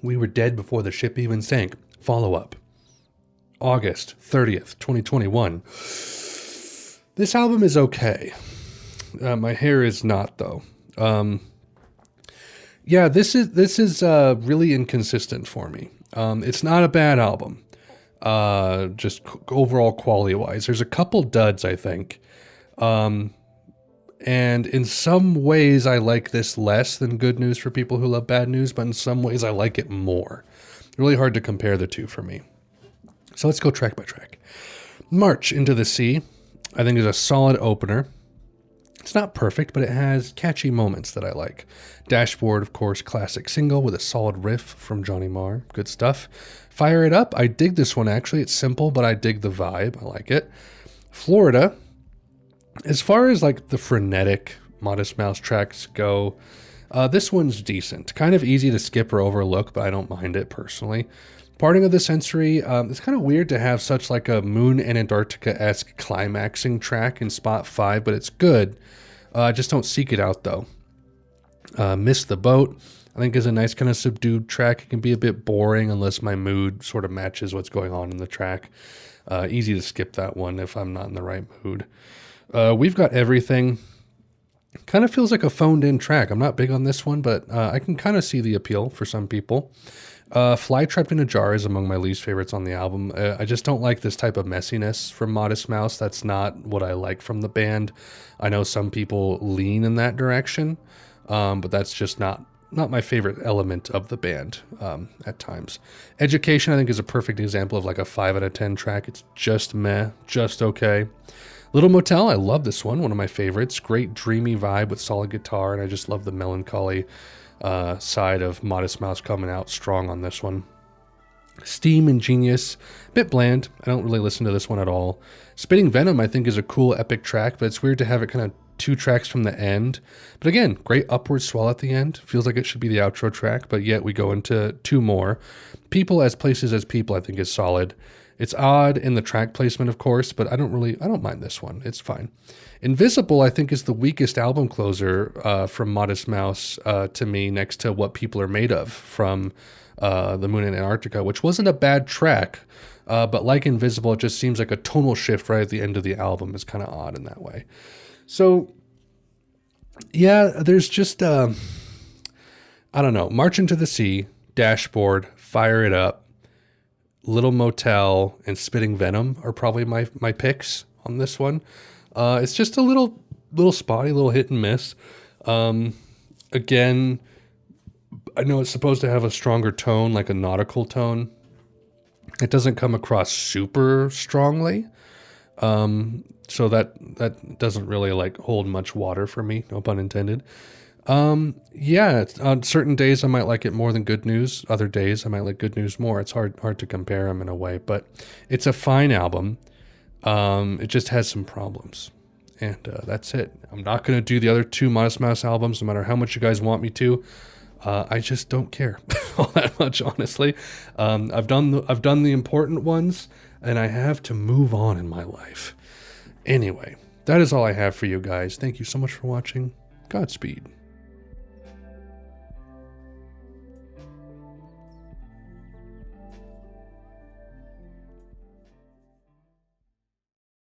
We Were Dead Before the Ship Even Sank. Follow-up. August 30th, 2021. This album is okay. My hair is not, though. Yeah, this is really inconsistent for me. It's not a bad album. Just overall quality-wise. There's a couple duds, I think. And in some ways, I like this less than Good News for people who love bad news, but in some ways, I like it more. Really hard to compare the two for me. So let's go track by track. March Into the Sea, I think, is a solid opener. It's not perfect, but it has catchy moments that I like. Dashboard, of course, classic single with a solid riff from Johnny Marr. Good stuff. Fire It Up, I dig this one, actually. It's simple, but I dig the vibe. I like it. Florida, as far as like the frenetic Modest Mouse tracks go, this one's decent. Kind of easy to skip or overlook, but I don't mind it personally. Parting of the Century, it's kind of weird to have such like a Moon and Antarctica-esque climaxing track in spot 5, but it's good. I just don't seek it out though. Miss the Boat, I think, is a nice kind of subdued track. It can be a bit boring unless my mood sort of matches what's going on in the track. Easy to skip that one if I'm not in the right mood. We've Got Everything. Kind of feels like a phoned in track. I'm not big on this one, but I can kind of see the appeal for some people. Fly Trapped in a Jar is among my least favorites on the album. I just don't like this type of messiness from Modest Mouse. That's not what I like from the band. I know some people lean in that direction, but that's just not my favorite element of the band at times. Education, I think, is a perfect example of like a 5 out of 10 track. It's just meh, just okay. Little Motel, I love this one of my favorites. Great dreamy vibe with solid guitar, and I just love the melancholy side of Modest Mouse coming out strong on this one. Steam and Genius, a bit bland. I don't really listen to this one at all. Spitting Venom, I think, is a cool epic track, but it's weird to have it kind of 2 tracks from the end. But again, great upward swell at the end. Feels like it should be the outro track, but yet we go into 2 more. People as Places as People, I think, is solid. It's odd in the track placement, of course, but I don't mind this one. It's fine. Invisible, I think, is the weakest album closer from Modest Mouse to me, next to What People Are Made Of from The Moon and Antarctica, which wasn't a bad track, but like Invisible, it just seems like a tonal shift right at the end of the album is kind of odd in that way. So, yeah, there's just, I don't know, March Into the Sea, Dashboard, Fire It Up, Little Motel, and Spitting Venom are probably my picks on this one. It's just a little spotty, little hit and miss. Again, I know it's supposed to have a stronger tone, like a nautical tone. It doesn't come across super strongly. So that doesn't really like hold much water for me, no pun intended. Yeah, on certain days I might like it more than Good News. Other days I might like Good News more. It's hard to compare them in a way, but it's a fine album. It just has some problems, and that's it. I'm not going to do the other 2 Modest Mouse albums, no matter how much you guys want me to. I just don't care all that much, honestly. I've done the important ones, and I have to move on in my life. Anyway, that is all I have for you guys. Thank you so much for watching. Godspeed.